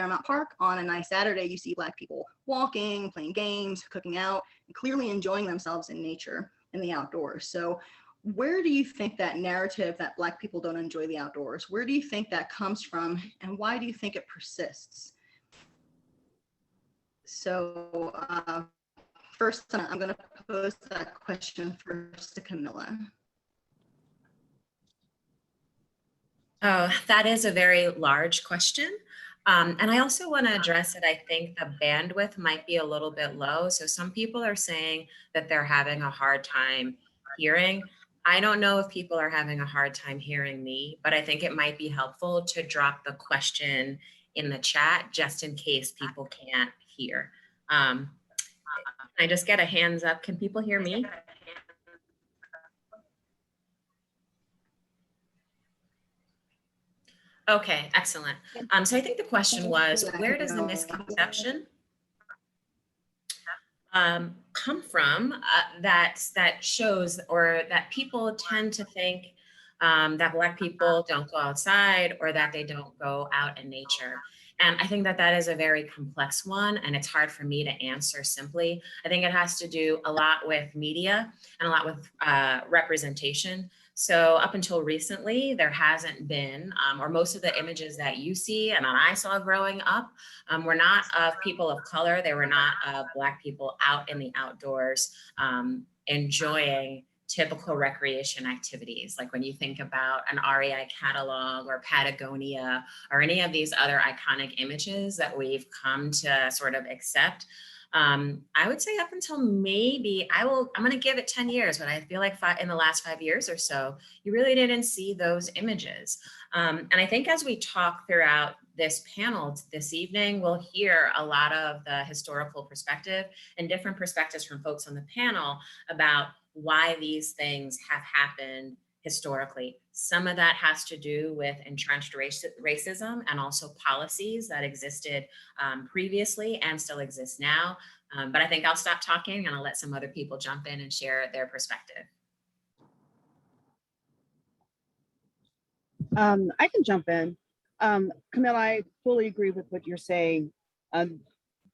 Fairmount Park on a nice Saturday, you see Black people walking, playing games, cooking out, and clearly enjoying themselves in nature, in the outdoors. So where do you think that narrative that Black people don't enjoy the outdoors, where do you think that comes from, and why do you think it persists? So first, I'm going to pose that question first to Camila. Oh, that is a very large question. And I also want to address that I think the bandwidth might be a little bit low. So some people are saying that they're having a hard time hearing. I don't know if people are having a hard time hearing me, but I think it might be helpful to drop the question in the chat just in case people can't hear. Can I just get a hands up? Can people hear me? Okay, excellent. So I think the question was, where does the misconception come from that shows, or that people tend to think that Black people don't go outside or that they don't go out in nature? And I think that that is a very complex one, and it's hard for me to answer simply. I think it has to do a lot with media and a lot with representation. So up until recently, there hasn't been, or most of the images that you see and that I saw growing up were not of people of color. They were not of Black people out in the outdoors enjoying typical recreation activities. Like when you think about an REI catalog or Patagonia or any of these other iconic images that we've come to sort of accept, I would say up until maybe, I'm going to give it 10 years, but I feel like in the last 5 years or so, you really didn't see those images. And I think as we talk throughout this panel this evening, we'll hear a lot of the historical perspective and different perspectives from folks on the panel about why these things have happened historically. Some of that has to do with entrenched racism and also policies that existed previously and still exist now. But I think I'll stop talking and I'll let some other people jump in and share their perspective. I can jump in. Camila, I fully agree with what you're saying.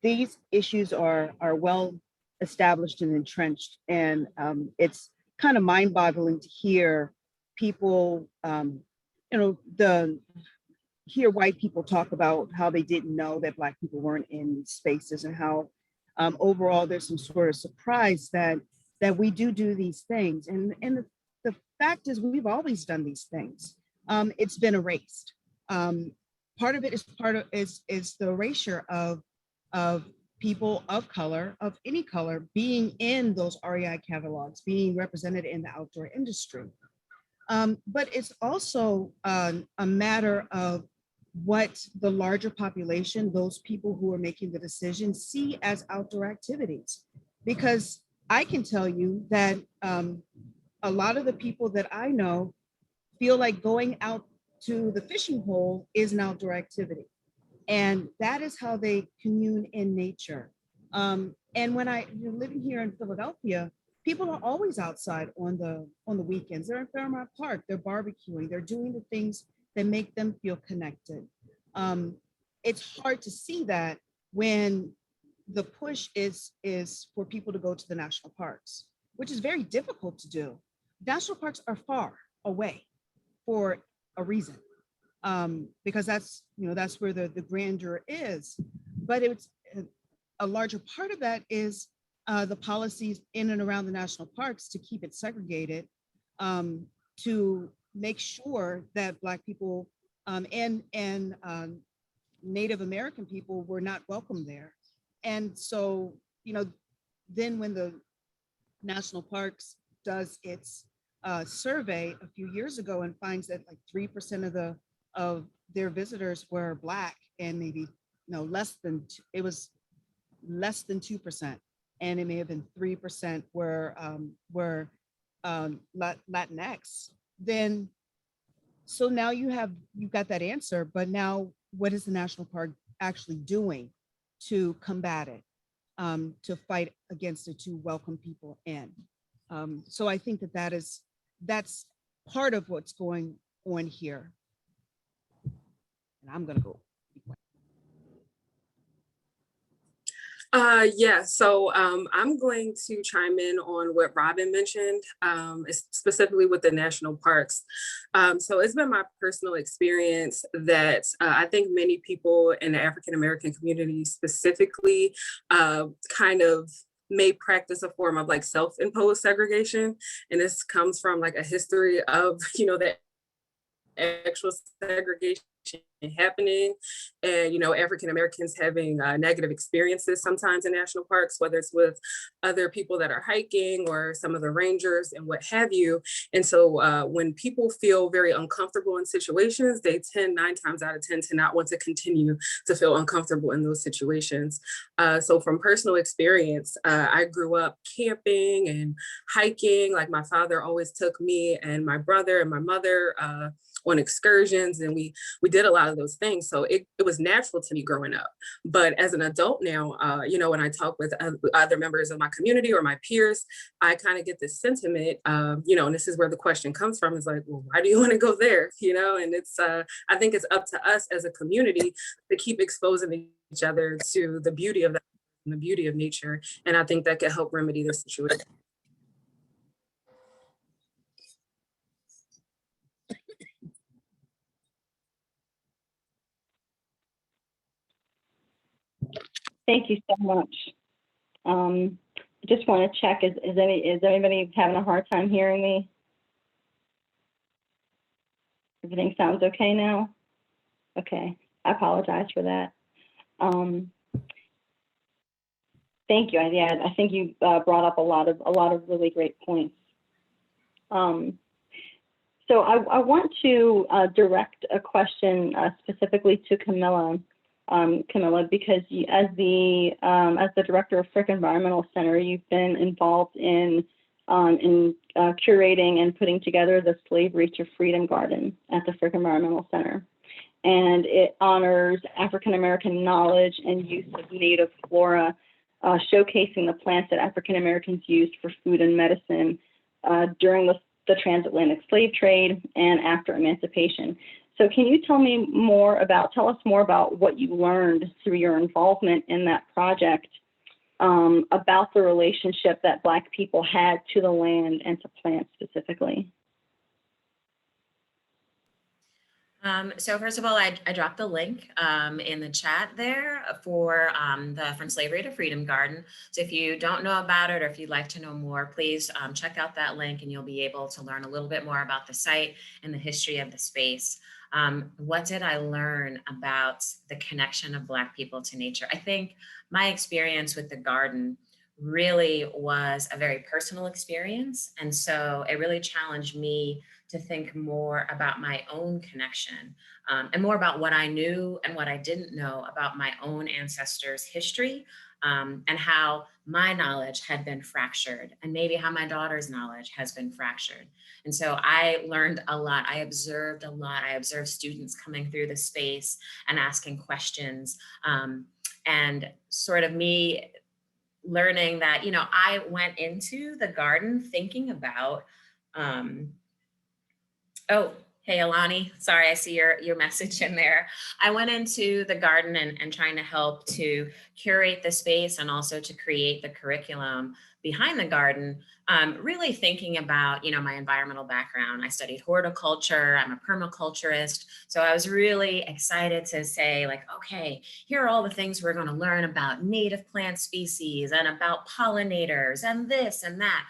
These issues are well established and entrenched, and it's kind of mind-boggling to hear people, hear white people talk about how they didn't know that Black people weren't in spaces, and how overall there's some sort of surprise that we do these things. And the fact is, we've always done these things. It's been erased. Part of it is the erasure of people of color, of any color, being in those REI catalogs, being represented in the outdoor industry. But it's also a matter of what the larger population, those people who are making the decision, see as outdoor activities. Because I can tell you that a lot of the people that I know feel like going out to the fishing hole is an outdoor activity. And that is how they commune in nature. And when you're living here in Philadelphia, people are always outside on the weekends. They're in Fairmount Park, they're barbecuing, they're doing the things that make them feel connected. It's hard to see that when the push is for people to go to the national parks, which is very difficult to do. National parks are far away for a reason, because that's where the grandeur is. But it's a larger part of that is the policies in and around the national parks to keep it segregated, to make sure that Black people and Native American people were not welcome there. And so, then when the National Parks does its survey a few years ago and finds that like 3% of their visitors were Black, and maybe less than 2%, and it may have been 3% were Latinx. Then, so now you've got that answer, but now what is the national park actually doing to combat it, to fight against it, to welcome people in? So I think that's part of what's going on here. And I'm gonna go. Yeah, so I'm going to chime in on what Robin mentioned, specifically with the national parks. So it's been my personal experience that I think many people in the African American community specifically kind of may practice a form of like self-imposed segregation. And this comes from like a history of, the actual segregation happening, and African Americans having negative experiences sometimes in national parks, whether it's with other people that are hiking or some of the rangers and what have you. And so when people feel very uncomfortable in situations, they tend 9 times out of 10 to not want to continue to feel uncomfortable in those situations. So from personal experience, I grew up camping and hiking. Like my father always took me and my brother and my mother on excursions, and we did a lot of those things. So it was natural to me growing up. But as an adult now, when I talk with other members of my community or my peers, I kind of get this sentiment, and this is where the question comes from, is like, well, why do you want to go there? And it's, I think it's up to us as a community to keep exposing each other to the beauty of that and the beauty of nature. And I think that could help remedy this situation. Thank you so much. I just want to check, is anybody having a hard time hearing me? Everything sounds okay now? Okay, I apologize for that. Thank you. I think you brought up a lot of really great points. So I want to direct a question specifically to Camila. Camila, because as the director of Frick Environmental Center, you've been involved in curating and putting together the Slavery to Freedom Garden at the Frick Environmental Center. And it honors African American knowledge and use of native flora, showcasing the plants that African Americans used for food and medicine during the transatlantic slave trade and after emancipation. So can you tell us more about what you learned through your involvement in that project, about the relationship that Black people had to the land and to plants specifically? So first of all, I dropped the link in the chat there for the From Slavery to Freedom Garden. So if you don't know about it, or if you'd like to know more, please check out that link and you'll be able to learn a little bit more about the site and the history of the space. What did I learn about the connection of Black people to nature? I think my experience with the garden really was a very personal experience. And so it really challenged me to think more about my own connection and more about what I knew and what I didn't know about my own ancestors' history, and how my knowledge had been fractured, and maybe how my daughter's knowledge has been fractured. And so I learned a lot. I observed a lot. I observed students coming through the space and asking questions, and sort of me learning that, I went into the garden thinking about, oh, hey, Alani, sorry, I see your message in there. I went into the garden and trying to help to curate the space and also to create the curriculum behind the garden, really thinking about, my environmental background. I studied horticulture, I'm a permaculturist. So I was really excited to say, like, okay, here are all the things we're going to learn about native plant species and about pollinators and this and that.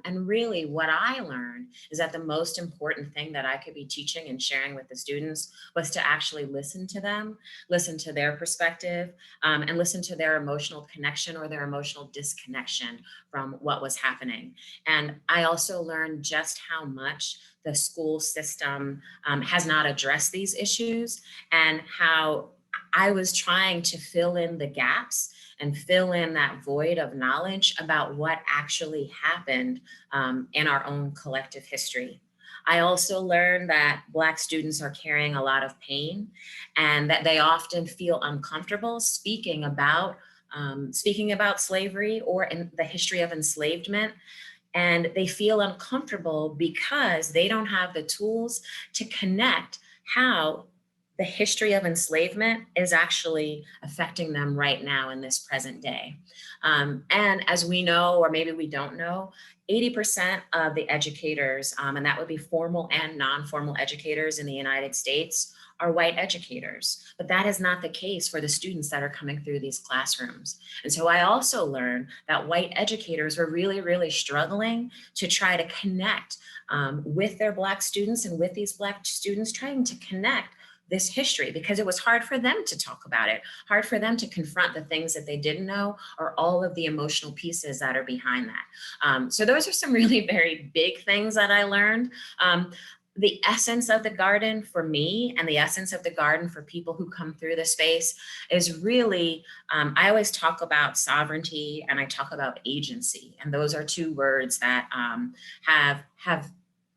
And really what I learned is that the most important thing that I could be teaching and sharing with the students was to actually listen to them, listen to their perspective, and listen to their emotional connection or their emotional disconnection from what was happening. And I also learned just how much the school system has not addressed these issues, and how I was trying to fill in the gaps and fill in that void of knowledge about what actually happened in our own collective history. I also learned that Black students are carrying a lot of pain, and that they often feel uncomfortable speaking about slavery or in the history of enslavement. And they feel uncomfortable because they don't have the tools to connect how the history of enslavement is actually affecting them right now in this present day. And as we know, or maybe we don't know, 80% of the educators, and that would be formal and non-formal educators in the United States, are white educators. But that is not the case for the students that are coming through these classrooms. And so I also learned that white educators were really, really struggling to try to connect with their Black students and with these Black students, trying to connect this history, because it was hard for them to talk about it, hard for them to confront the things that they didn't know, or all of the emotional pieces that are behind that. So those are some really very big things that I learned. The essence of the garden for me, and the essence of the garden for people who come through the space, is really, I always talk about sovereignty and I talk about agency. And those are two words that have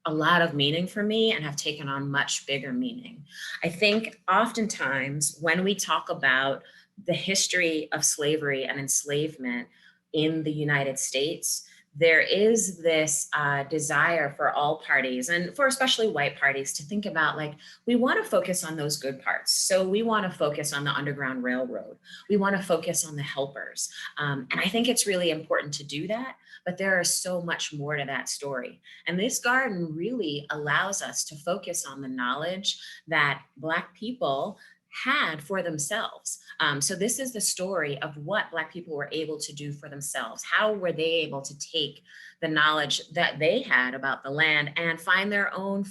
a lot of meaning for me and have taken on much bigger meaning. I think oftentimes when we talk about the history of slavery and enslavement in the United States, there is this desire for all parties, and for especially white parties, to think about, like, we want to focus on those good parts. So we want to focus on the Underground Railroad. We want to focus on the helpers. And I think it's really important to do that, but there is so much more to that story. And this garden really allows us to focus on the knowledge that Black people had for themselves. So this is the story of what Black people were able to do for themselves. How were they able to take the knowledge that they had about the land and find their own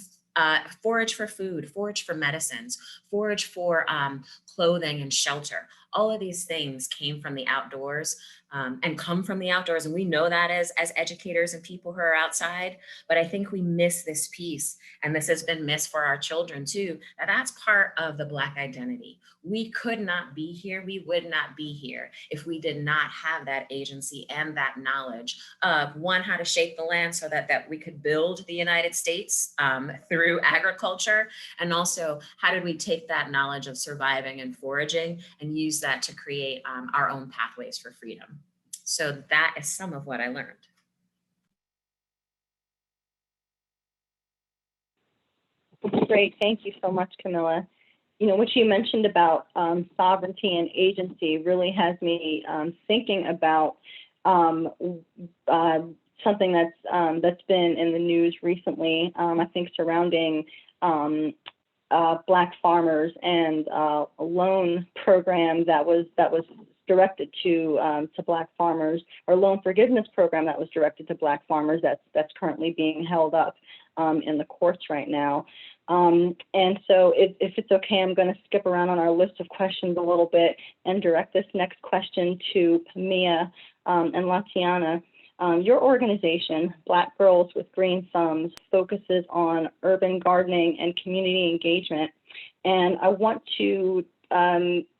forage for food, forage for medicines, forage for clothing and shelter. All of these things came from the outdoors and come from the outdoors. And we know that as educators and people who are outside, but I think we miss this piece. And this has been missed for our children too, that that's part of the Black identity. We could not be here, we would not be here if we did not have that agency and that knowledge of, one, how to shape the land so that we could build the United States through agriculture, and also how did we take that knowledge of surviving and foraging and use that to create our own pathways for freedom. So that is some of what I learned. Great, thank you so much, Camila. You know, what you mentioned about sovereignty and agency really has me thinking about something that's been in the news recently, I think surrounding Black farmers and a loan program that was directed to Black farmers, or loan forgiveness program that was directed to Black farmers that's currently being held up in the courts right now. And so if it's okay, I'm going to skip around on our list of questions a little bit and direct this next question to Pamia and Latiaynna. Your organization, Black Girls with Green Thumbs, focuses on urban gardening and community engagement. And I want to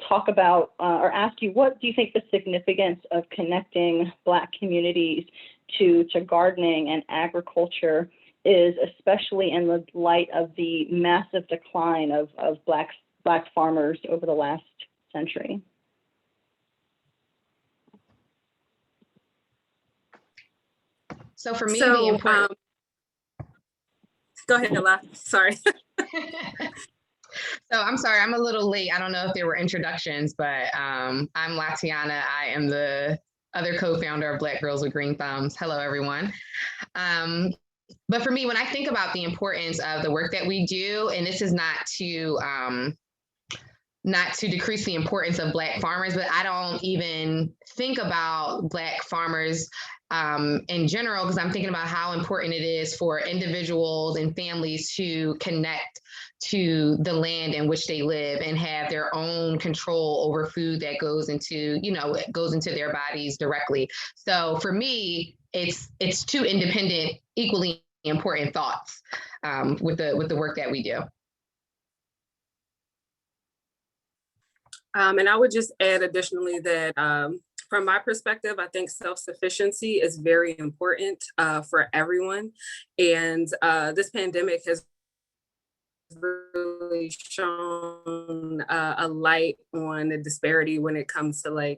talk about or ask you, what do you think the significance of connecting Black communities to gardening and agriculture is, especially in the light of the massive decline of Black farmers over the last century? So for me, the important... Go ahead, Ella. Sorry. So I'm sorry, I'm a little late. I don't know if there were introductions, but I'm Latiaynna. I am the other co-founder of Black Girls with Green Thumbs. Hello, everyone. But for me, when I think about the importance of the work that we do, and this is not to decrease the importance of Black farmers, but I don't even think about Black farmers in general, because I'm thinking about how important it is for individuals and families to connect to the land in which they live and have their own control over food that goes into, it goes into their bodies directly. So for me, it's two independent, equally important thoughts with the work that we do. And I would just add additionally that from my perspective, I think self-sufficiency is very important for everyone. And this pandemic has really shown a light on the disparity when it comes to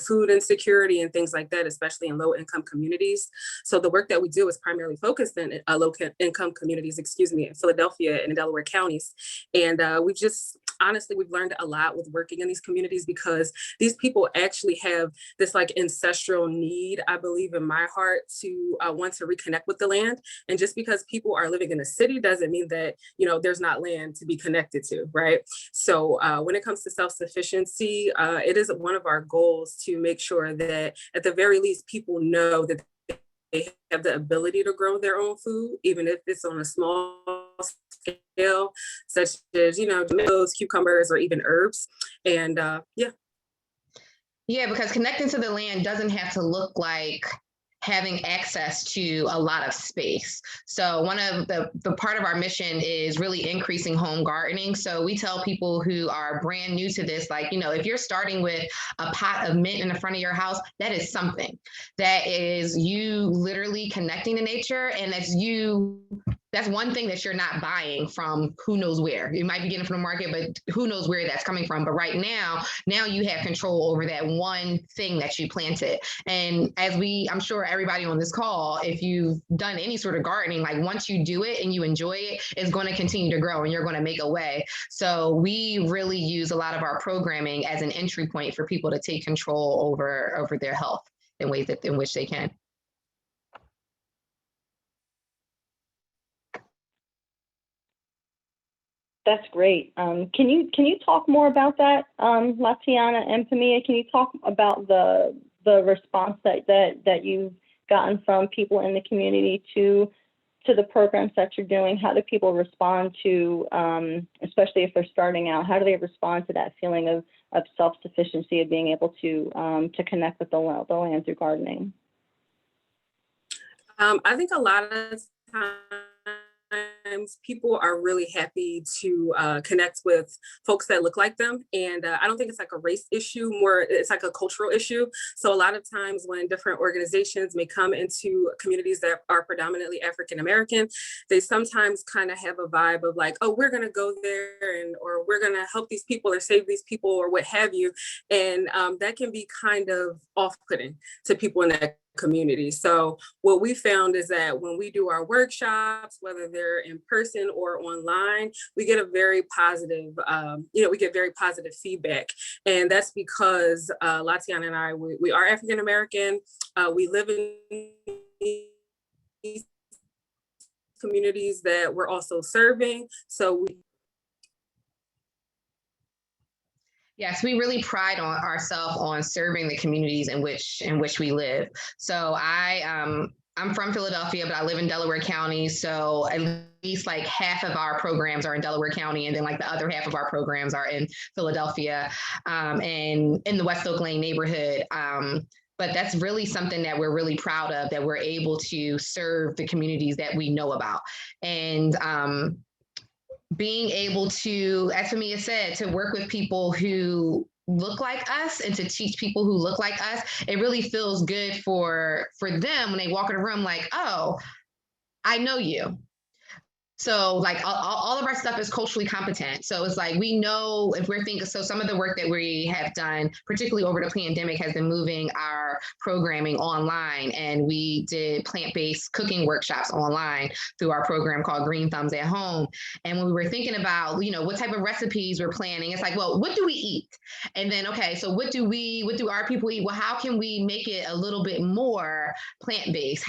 food insecurity and things like that, especially in low income communities. So the work that we do is primarily focused in low income communities, in Philadelphia and Delaware counties. And we've just honestly, we've learned a lot with working in these communities, because these people actually have this like ancestral need, I believe in my heart, to want to reconnect with the land. And just because people are living in a city doesn't mean that, there's not land to be connected to, right? So when it comes to self-sufficiency, it is one of our goals to make sure that at the very least, people know that they have the ability to grow their own food, even if it's on a small scale, such as, tomatoes, cucumbers, or even herbs. And yeah. Yeah, because connecting to the land doesn't have to look like having access to a lot of space. So one of the part of our mission is really increasing home gardening. So we tell people who are brand new to this, like, if you're starting with a pot of mint in the front of your house, that is something. That is you literally connecting to nature, and that's one thing that you're not buying from who knows where. You might be getting from the market, but who knows where that's coming from. But right now you have control over that one thing that you planted. And I'm sure everybody on this call, if you've done any sort of gardening, like once you do it and you enjoy it, it's going to continue to grow and you're going to make a way. So we really use a lot of our programming as an entry point for people to take control over their health in ways in which they can. That's great. Can you talk more about that, Latiaynna and Pamia? Can you talk about the response that you've gotten from people in the community to the programs that you're doing? How do people respond to, especially if they're starting out, how do they respond to that feeling of self-sufficiency, of being able to connect with the land through gardening? I think a lot of times people are really happy to connect with folks that look like them. And I don't think it's like a race issue, more it's like a cultural issue. So a lot of times when different organizations may come into communities that are predominantly African-American, they sometimes kind of have a vibe of like, oh, we're gonna go there or we're gonna help these people or save these people or what have you. And that can be kind of off-putting to people in that community. So what we found is that when we do our workshops, whether they're in person or online, we get a very positive, we get very positive feedback. And that's because Latiaynna and I, we are African-American. We live in these communities that we're also serving. So Yes, we really pride on ourselves on serving the communities in which we live. So I'm from Philadelphia, but I live in Delaware County. So at least like half of our programs are in Delaware County, and then like the other half of our programs are in Philadelphia and in the West Oak Lane neighborhood. But that's really something that we're really proud of, that we're able to serve the communities that we know about. And being able to, as Pamia said, to work with people who look like us and to teach people who look like us, it really feels good for them when they walk in a room like, oh, I know you. So like all of our stuff is culturally competent. So it's like, we know if we're thinking, so some of the work that we have done, particularly over the pandemic, has been moving our programming online. And we did plant-based cooking workshops online through our program called Green Thumbs at Home. And when we were thinking about, what type of recipes we're planning, it's like, well, what do we eat? And then, okay, so what do our people eat? Well, how can we make it a little bit more plant-based?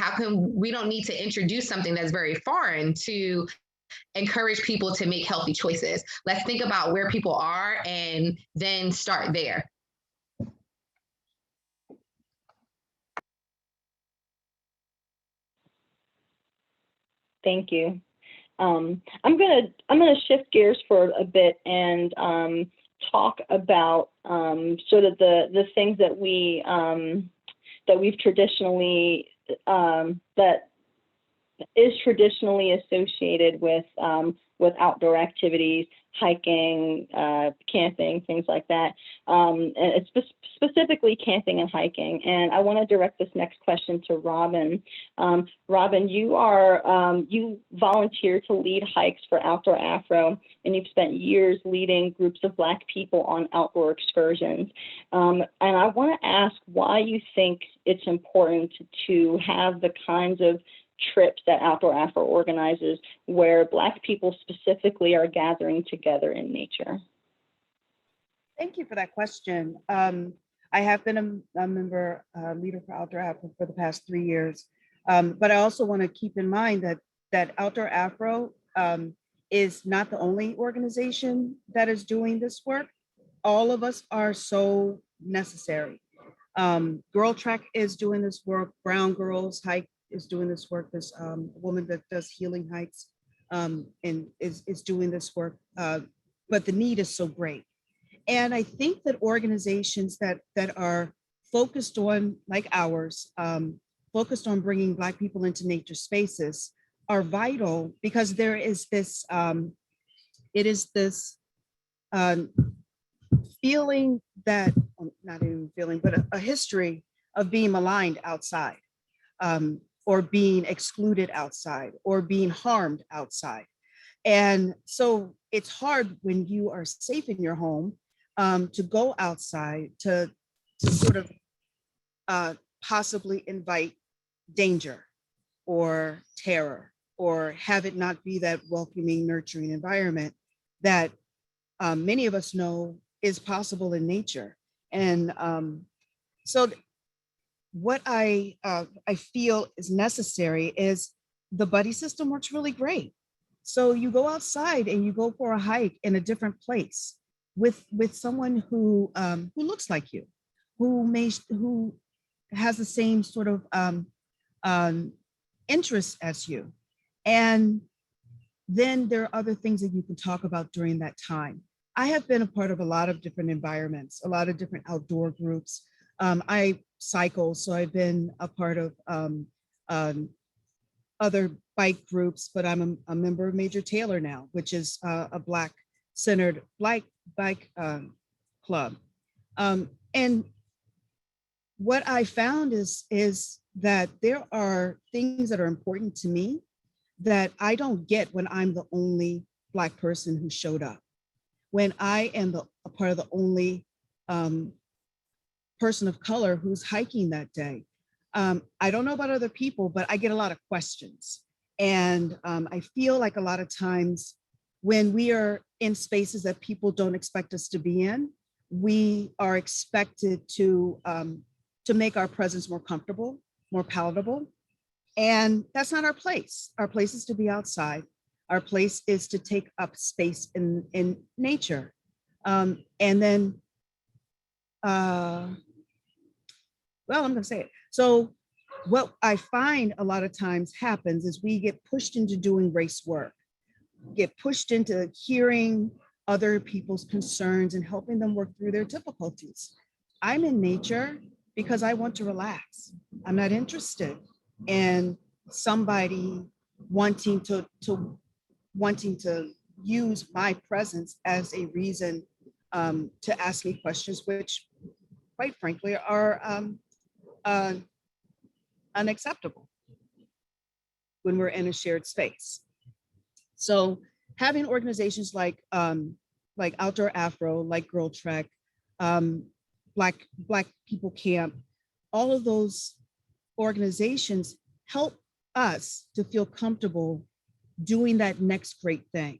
We don't need to introduce something that's very foreign to encourage people to make healthy choices. Let's think about where people are and then start there. Thank you. I'm gonna shift gears for a bit and talk about sort of the things that we've traditionally that is traditionally associated with outdoor activities, hiking, camping, things like that, and it's specifically camping and hiking. And I want to direct this next question to Robin. Robin, you volunteer to lead hikes for Outdoor Afro, and you've spent years leading groups of Black people on outdoor excursions. And I want to ask why you think it's important to have the kinds of trips that Outdoor Afro organizes where Black people specifically are gathering together in nature. Thank you for that question. I have been a member, leader for Outdoor Afro for the past 3 years. But I also want to keep in mind that Outdoor Afro is not the only organization that is doing this work. All of us are so necessary. Girl Trek is doing this work. Brown Girls Hike is doing this work. There's a woman that does healing hikes and is doing this work. But the need is so great. And I think that organizations that are focused on, like ours, focused on bringing Black people into nature spaces are vital, because there is this, it is this feeling that, not even feeling, but a history of being maligned outside, or being excluded outside, or being harmed outside. And so it's hard when you are safe in your home to go outside to sort of possibly invite danger or terror, or have it not be that welcoming, nurturing environment that many of us know is possible in nature. And so what I feel is necessary is the buddy system works really great. So you go outside and you go for a hike in a different place with someone who looks like you, who has the same sort of interests as you. And then there are other things that you can talk about during that time. I have been a part of a lot of different environments, a lot of different outdoor groups. I cycle, so I've been a part of other bike groups, but I'm a member of Major Taylor now, which is a Black-centered bike club. And what I found is that there are things that are important to me that I don't get when I'm the only Black person who showed up. When I am a part of the only person of color who's hiking that day. I don't know about other people, but I get a lot of questions. And I feel like a lot of times when we are in spaces that people don't expect us to be in, we are expected to make our presence more comfortable, more palatable. And that's not our place. Our place is to be outside. Our place is to take up space in nature. And then, well, I'm gonna say it. So what I find a lot of times happens is we get pushed into doing race work, get pushed into hearing other people's concerns and helping them work through their difficulties. I'm in nature because I want to relax. I'm not interested in somebody wanting to use my presence as a reason to ask me questions, which quite frankly are unacceptable when we're in a shared space. So having organizations like Outdoor Afro, like Girl Trek, Black People Camp, all of those organizations help us to feel comfortable doing that next great thing.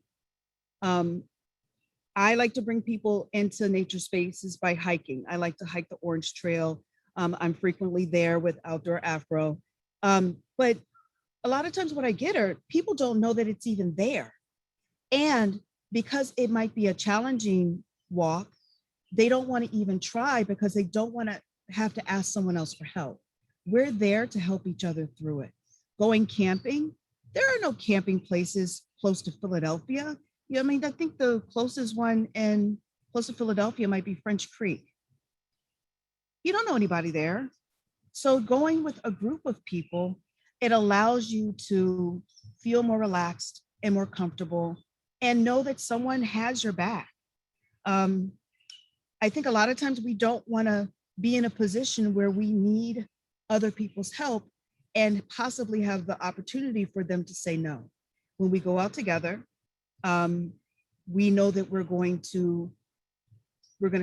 I like to bring people into nature spaces by hiking. I like to hike the Orange Trail. I'm frequently there with Outdoor Afro. But a lot of times what I get are people don't know that it's even there. And because it might be a challenging walk, they don't want to even try because they don't want to have to ask someone else for help. We're there to help each other through it. Going camping, there are no camping places close to Philadelphia. I mean, I think the closest one close to Philadelphia might be French Creek. You don't know anybody there. So going with a group of people, it allows you to feel more relaxed and more comfortable and know that someone has your back. I think a lot of times we don't want to be in a position where we need other people's help and possibly have the opportunity for them to say no. When we go out together, we know that we're going to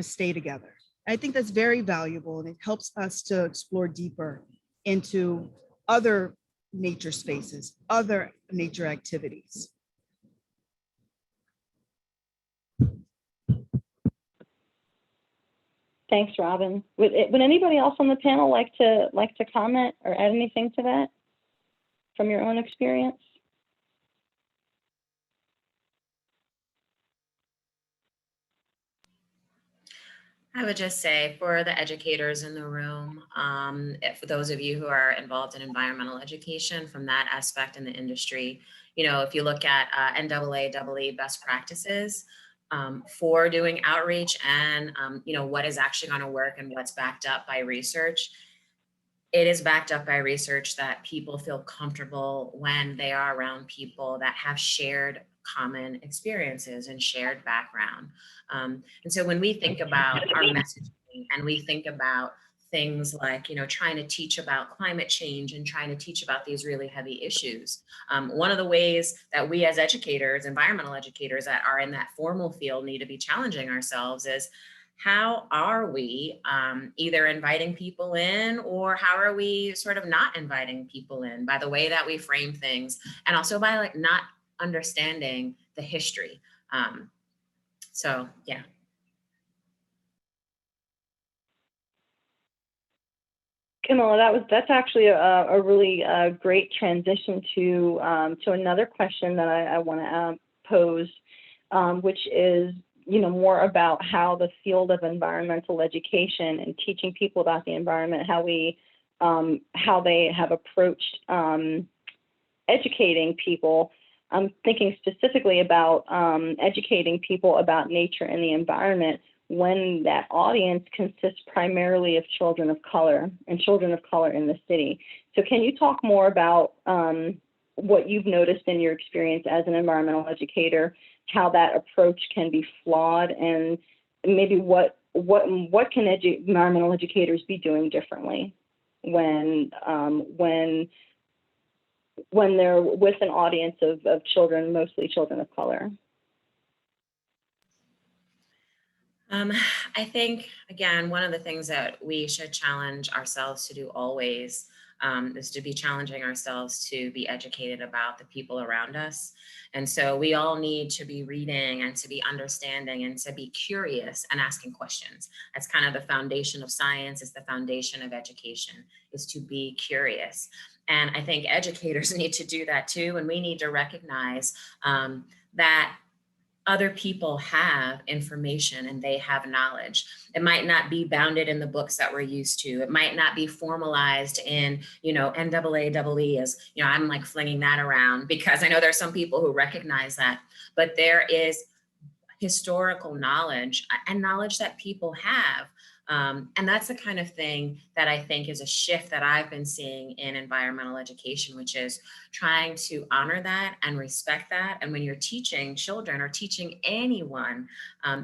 stay together. I think that's very valuable, and it helps us to explore deeper into other nature spaces, other nature activities. Thanks, Robin. Would anybody else on the panel like to comment or add anything to that from your own experience? I would just say for the educators in the room, for those of you who are involved in environmental education from that aspect in the industry, if you look at NAAA best practices for doing outreach and, what is actually going to work and what's backed up by research, it is backed up by research that people feel comfortable when they are around people that have shared common experiences and shared background. And so when we think about our messaging and we think about things like, trying to teach about climate change and trying to teach about these really heavy issues, one of the ways that we as educators, environmental educators that are in that formal field need to be challenging ourselves is, how are we either inviting people in, or how are we sort of not inviting people in by the way that we frame things, and also by like not understanding the history. So yeah. Camila, that's actually a really great transition to another question that I want to pose, which is, more about how the field of environmental education and teaching people about the environment, how they have approached educating people. I'm thinking specifically about educating people about nature and the environment when that audience consists primarily of children of color and children of color in the city. So can you talk more about what you've noticed in your experience as an environmental educator, how that approach can be flawed, and maybe what can environmental educators be doing differently when they're with an audience of children, mostly children of color? I think, again, one of the things that we should challenge ourselves to do always is to be challenging ourselves to be educated about the people around us. And so we all need to be reading and to be understanding and to be curious and asking questions. That's kind of the foundation of science. It's the foundation of education, is to be curious. And I think educators need to do that too. And we need to recognize that other people have information and they have knowledge. It might not be bounded in the books that we're used to. It might not be formalized in, NAAA, as, I'm like flinging that around because I know there's some people who recognize that, but there is historical knowledge and knowledge that people have. And that's the kind of thing that I think is a shift that I've been seeing in environmental education, which is trying to honor that and respect that. And when you're teaching children or teaching anyone,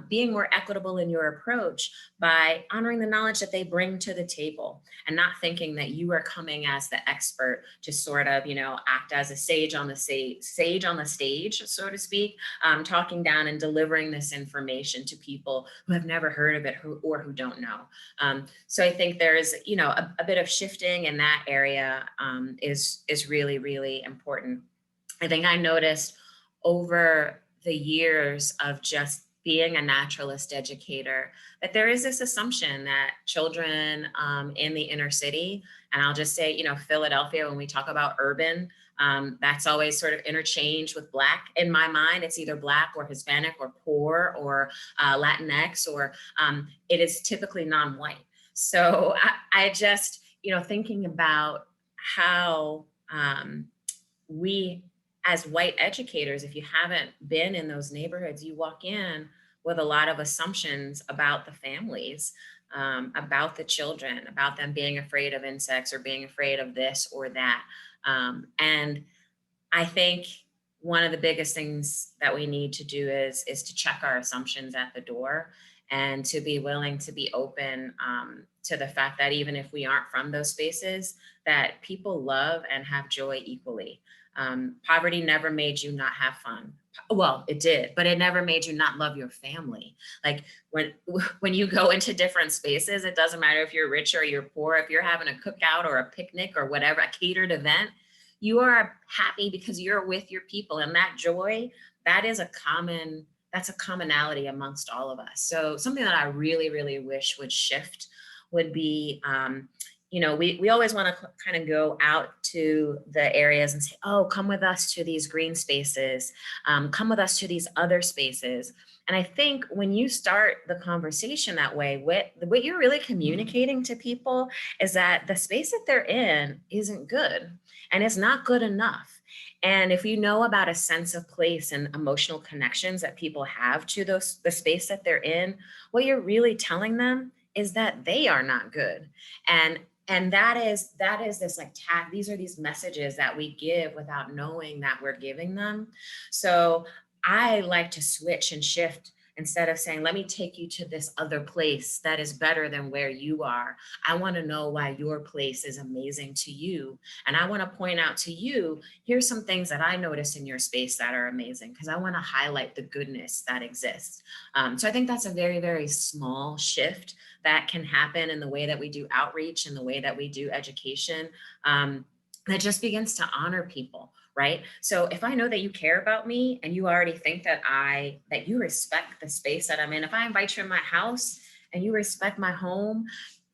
being more equitable in your approach by honoring the knowledge that they bring to the table and not thinking that you are coming as the expert to sort of, act as a sage on the stage, so to speak, talking down and delivering this information to people who have never heard of it or who don't know. So I think there's, a bit of shifting in that area is really, really important. I think I noticed over the years of just being a naturalist educator that there is this assumption that children in the inner city, and I'll just say, Philadelphia, when we talk about urban, that's always sort of interchanged with Black in my mind. It's either Black or Hispanic or poor or Latinx, or it is typically non-white. So I just, thinking about how we as white educators, if you haven't been in those neighborhoods, you walk in with a lot of assumptions about the families, about the children, about them being afraid of insects or being afraid of this or that. And I think one of the biggest things that we need to do is to check our assumptions at the door and to be willing to be open to the fact that even if we aren't from those spaces, that people love and have joy equally. Poverty never made you not have fun. Well, it did, but it never made you not love your family. Like when you go into different spaces, it doesn't matter if you're rich or you're poor, if you're having a cookout or a picnic or whatever, a catered event, you are happy because you're with your people. And that joy, that is a common that's a commonality amongst all of us. So something that I really, really wish would shift would be, we always want to kind of go out to the areas and say, oh, come with us to these green spaces, come with us to these other spaces. And I think when you start the conversation that way, what you're really communicating to people is that the space that they're in isn't good and it's not good enough. And if you know about a sense of place and emotional connections that people have to the space that they're in, what you're really telling them is that they are not good. And that is this like these are these messages that we give without knowing that we're giving them. So I like to switch and shift. Instead of saying, let me take you to this other place that is better than where you are, I want to know why your place is amazing to you. And I want to point out to you, here's some things that I notice in your space that are amazing, because I want to highlight the goodness that exists. So I think that's a very, very small shift that can happen in the way that we do outreach and the way that we do education, that just begins to honor people. Right? So if I know that you care about me and you already think that you respect the space that I'm in, if I invite you in my house and you respect my home,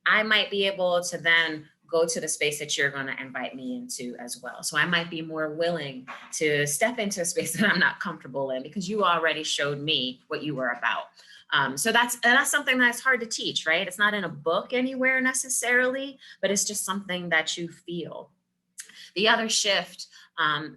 I might be able to then go to the space that you're going to invite me into as well. So I might be more willing to step into a space that I'm not comfortable in because you already showed me what you were about. So that's something that's hard to teach, right? It's not in a book anywhere necessarily, but it's just something that you feel. The other shift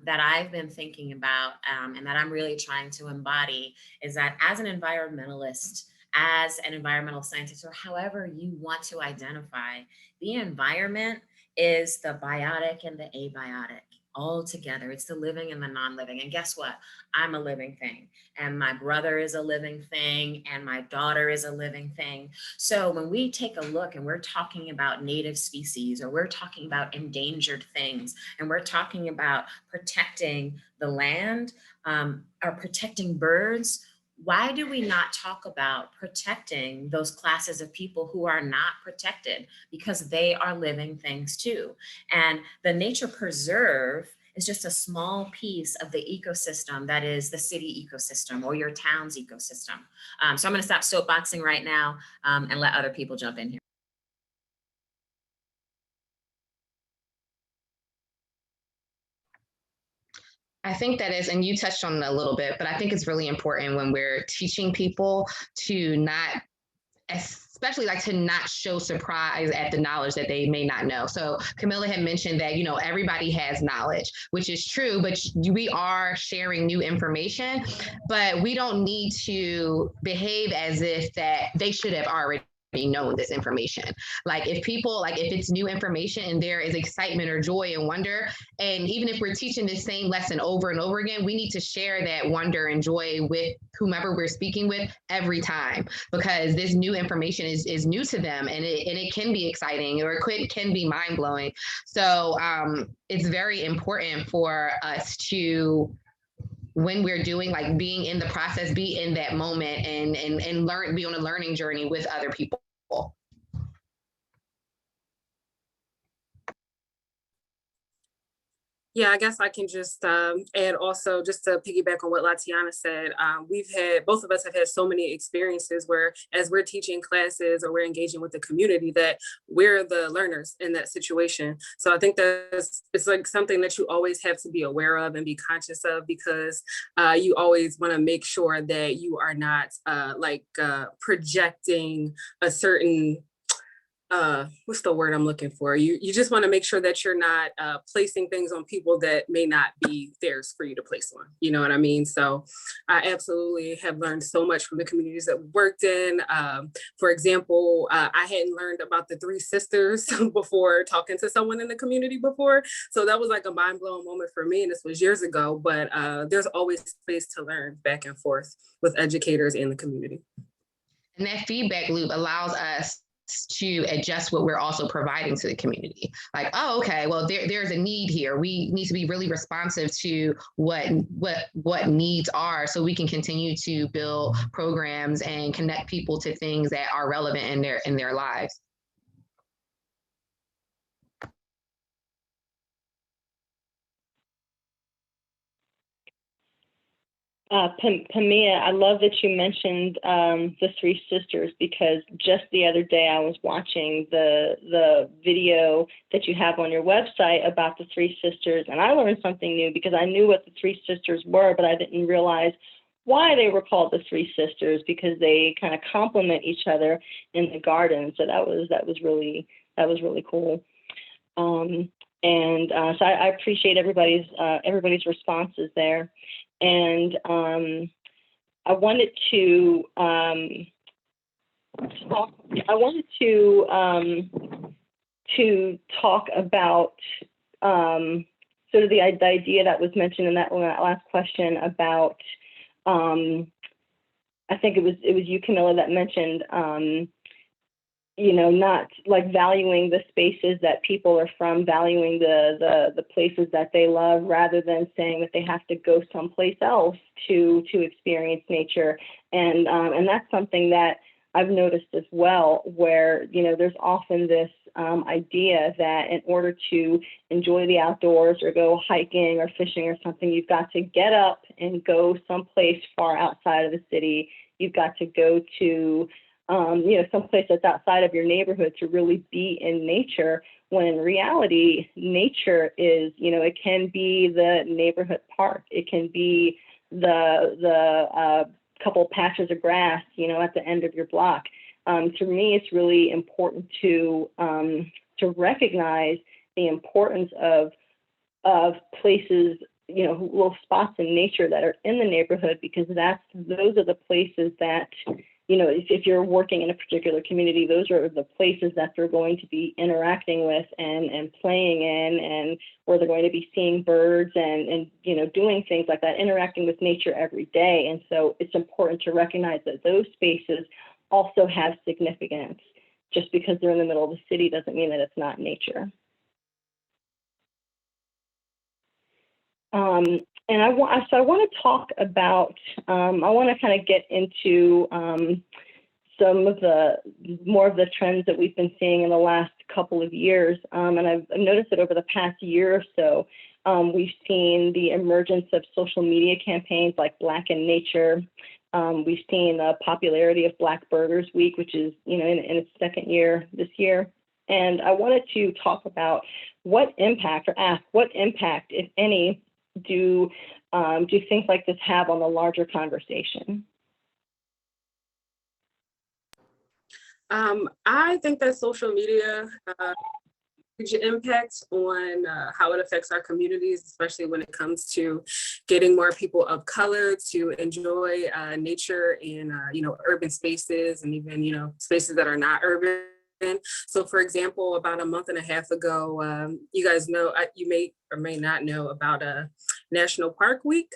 that I've been thinking about and that I'm really trying to embody is that as an environmentalist, as an environmental scientist, or however you want to identify, the environment is the biotic and the abiotic all together. It's the living and the non-living. And guess what? I'm a living thing, and my brother is a living thing, and my daughter is a living thing. So when we take a look and we're talking about native species, or we're talking about endangered things, and we're talking about protecting the land, or protecting birds, why do we not talk about protecting those classes of people who are not protected? Because they are living things too. And the nature preserve is just a small piece of the ecosystem that is the city ecosystem or your town's ecosystem. So I'm going to stop soapboxing right now and let other people jump in here. I think that is, and you touched on it a little bit, but I think it's really important when we're teaching people to not, especially like to not show surprise at the knowledge that they may not know. So Camila had mentioned that, everybody has knowledge, which is true, but we are sharing new information, but we don't need to behave as if that they should have already known this information. Like if it's new information and there is excitement or joy and wonder, and even if we're teaching the same lesson over and over again, we need to share that wonder and joy with whomever we're speaking with every time, because this new information is new to them, and it can be exciting, or it can be mind blowing. So it's very important for us to, when we're doing, like, being in the process, be in that moment and be on a learning journey with other people. Yeah, I guess I can just add also, just to piggyback on what Latiaynna said, both of us have had so many experiences where, as we're teaching classes or we're engaging with the community, that we're the learners in that situation. So I think it's like something that you always have to be aware of and be conscious of, because you always want to make sure that you are not projecting a certain what's the word I'm looking for? You just want to make sure that you're not placing things on people that may not be theirs for you to place on. You know what I mean? So I absolutely have learned so much from the communities that we worked in. For example, I hadn't learned about the three sisters before talking to someone in the community before. So that was like a mind-blowing moment for me. And this was years ago, but there's always space to learn back and forth with educators in the community. And that feedback loop allows us to adjust what we're also providing to the community. Like, oh, okay, well, there's a need here. We need to be really responsive to what needs are, so we can continue to build programs and connect people to things that are relevant in their lives. Pamia, I love that you mentioned the Three Sisters, because just the other day I was watching the video that you have on your website about the Three Sisters, and I learned something new, because I knew what the Three Sisters were, but I didn't realize why they were called the Three Sisters, because they kind of complement each other in the garden. So that was really cool. So I appreciate everybody's responses there. And I wanted to talk about sort of the idea that was mentioned in that last question about, I think it was you, Camila, that mentioned not like valuing the spaces that people are from, valuing the places that they love, rather than saying that they have to go someplace else to experience nature. And that's something that I've noticed as well, where, there's often this idea that in order to enjoy the outdoors or go hiking or fishing or something, you've got to get up and go someplace far outside of the city. You've got to go to someplace that's outside of your neighborhood to really be in nature, when in reality, nature is, it can be the neighborhood park. It can be the couple patches of grass, at the end of your block. To me, it's really important to recognize the importance of places, little spots in nature that are in the neighborhood, because those are the places that, if you're working in a particular community, those are the places that they're going to be interacting with and playing in, and where they're going to be seeing birds and doing things like that, interacting with nature every day. And so it's important to recognize that those spaces also have significance. Just because they're in the middle of the city doesn't mean that it's not nature. And I want to talk about, I want to kind of get into some of more of the trends that we've been seeing in the last couple of years. And I've noticed that over the past year or so, we've seen the emergence of social media campaigns like Black in Nature. We've seen the popularity of Black Birders Week, which is, in its second year this year. And I wanted to talk about what impact, if any, do things like this have on the larger conversation? I think that social media huge impact on how it affects our communities, especially when it comes to getting more people of color to enjoy nature in urban spaces, and even spaces that are not urban. So, for example, about a month and a half ago, you guys know, you may or may not know about National Park Week.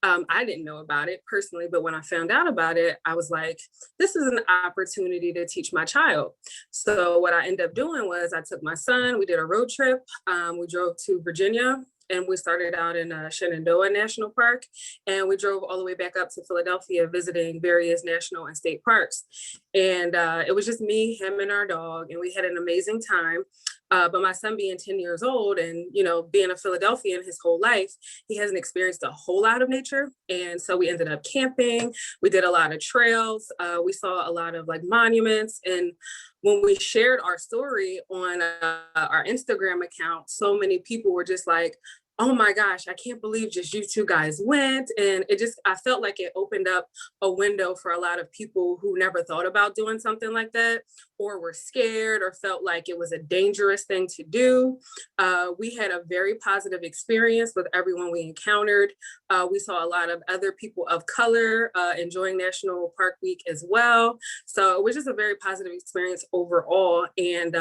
I didn't know about it personally, but when I found out about it, I was like, this is an opportunity to teach my child. So what I ended up doing was I took my son, we did a road trip. We drove to Virginia, and we started out in Shenandoah National Park, and we drove all the way back up to Philadelphia, visiting various national and state parks. And it was just me, him, and our dog, and we had an amazing time. But my son, being 10 years old and, being a Philadelphian his whole life, he hasn't experienced a whole lot of nature. And so we ended up camping. We did a lot of trails. We saw a lot of monuments. And when we shared our story on our Instagram account, so many people were just like, oh my gosh, I can't believe just you two guys went. And I felt like it opened up a window for a lot of people who never thought about doing something like that, or were scared, or felt like it was a dangerous thing to do. We had a very positive experience with everyone we encountered. We saw a lot of other people of color enjoying National Park Week as well. So it was just a very positive experience overall. And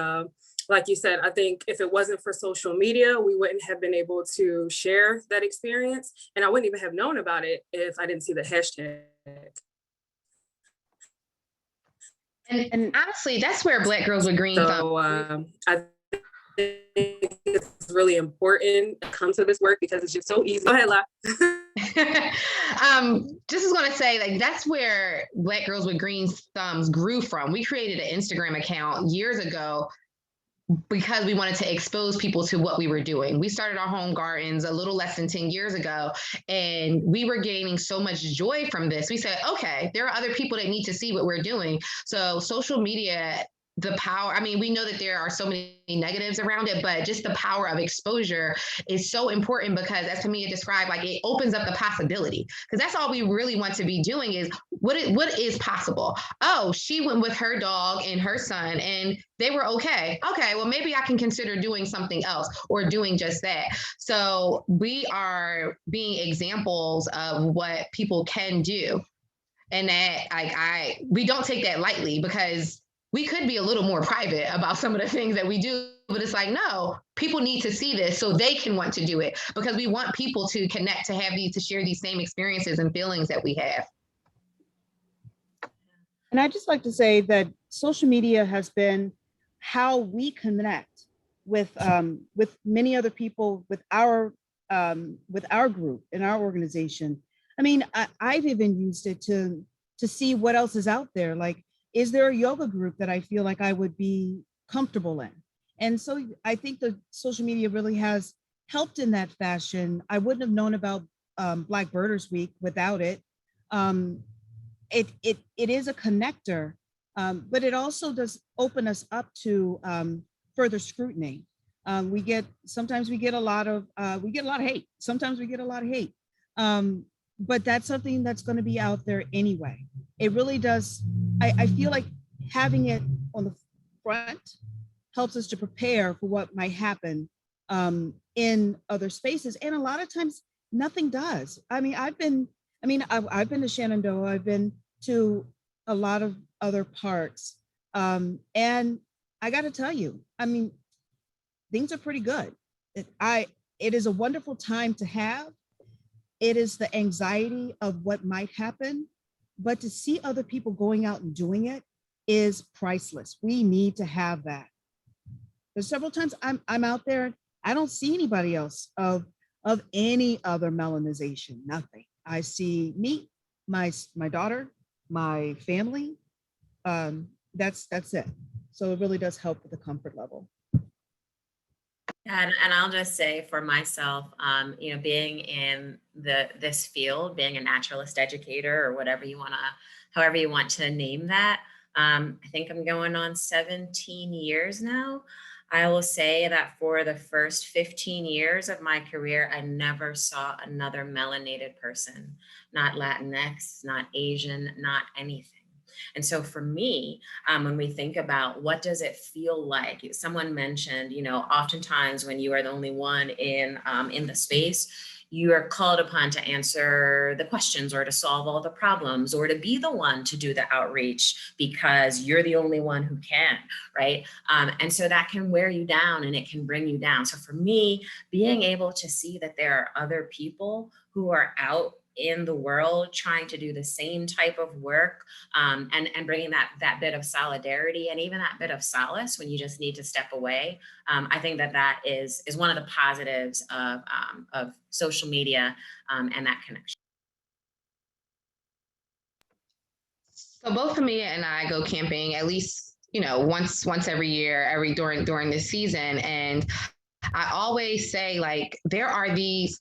like you said, I think if it wasn't for social media, we wouldn't have been able to share that experience. And I wouldn't even have known about it if I didn't see the hashtag. And honestly, that's where Black Girls with Green Thumbs. I think it's really important to come to this work because it's just so easy. Go ahead, La. Just was going to say, that's where Black Girls with Green Thumbs grew from. We created an Instagram account years ago because we wanted to expose people to what we were doing. We started our home gardens a little less than 10 years ago, and we were gaining so much joy from this. We said, okay, there are other people that need to see what we're doing. So social media, the power, I mean, we know that there are so many negatives around it, but just the power of exposure is so important because, as Pamia described, like it opens up the possibility, because that's all we really want to be doing is what is possible. Oh, she went with her dog and her son and they were okay. Okay, well, maybe I can consider doing something else or doing just that. So we are being examples of what people can do. And that we don't take that lightly, because we could be a little more private about some of the things that we do, but it's like, no, people need to see this so they can want to do it, because we want people to connect, to have to share these same experiences and feelings that we have. And I just like to say that social media has been how we connect with many other people, with our group in our organization. I mean, I've even used it to see what else is out there. Like, is there a yoga group that I feel like I would be comfortable in? And so I think the social media really has helped in that fashion. I wouldn't have known about Black Birders Week without it. It is a connector, but it also does open us up to further scrutiny. Sometimes we get a lot of hate. Sometimes we get a lot of hate. But that's something that's going to be out there anyway. It really does. I feel like having it on the front helps us to prepare for what might happen in other spaces. And a lot of times nothing does. I mean, I've been to Shenandoah. I've been to a lot of other parks. And I got to tell you, I mean, things are pretty good. It is a wonderful time to have. It is the anxiety of what might happen, but to see other people going out and doing it is priceless. We need to have that. There's several times I'm out there, I don't see anybody else of any other melanization, nothing. I see me, my daughter, my family. That's it. So it really does help with the comfort level. And I'll just say for myself, being in this field, being a naturalist educator or however you want to name that, I think I'm going on 17 years now. I will say that for the first 15 years of my career, I never saw another melanated person, not Latinx, not Asian, not anything. And so for me, when we think about what does it feel like, someone mentioned, oftentimes when you are the only one in the space, you are called upon to answer the questions or to solve all the problems or to be the one to do the outreach because you're the only one who can, right? And so that can wear you down and it can bring you down. So for me, being able to see that there are other people who are out in the world trying to do the same type of work and bringing that bit of solidarity and even that bit of solace when you just need to step away. I think that is one of the positives of social media and that connection. So both Pamia and I go camping at least, once every year, during this season. And I always say, like, there are these,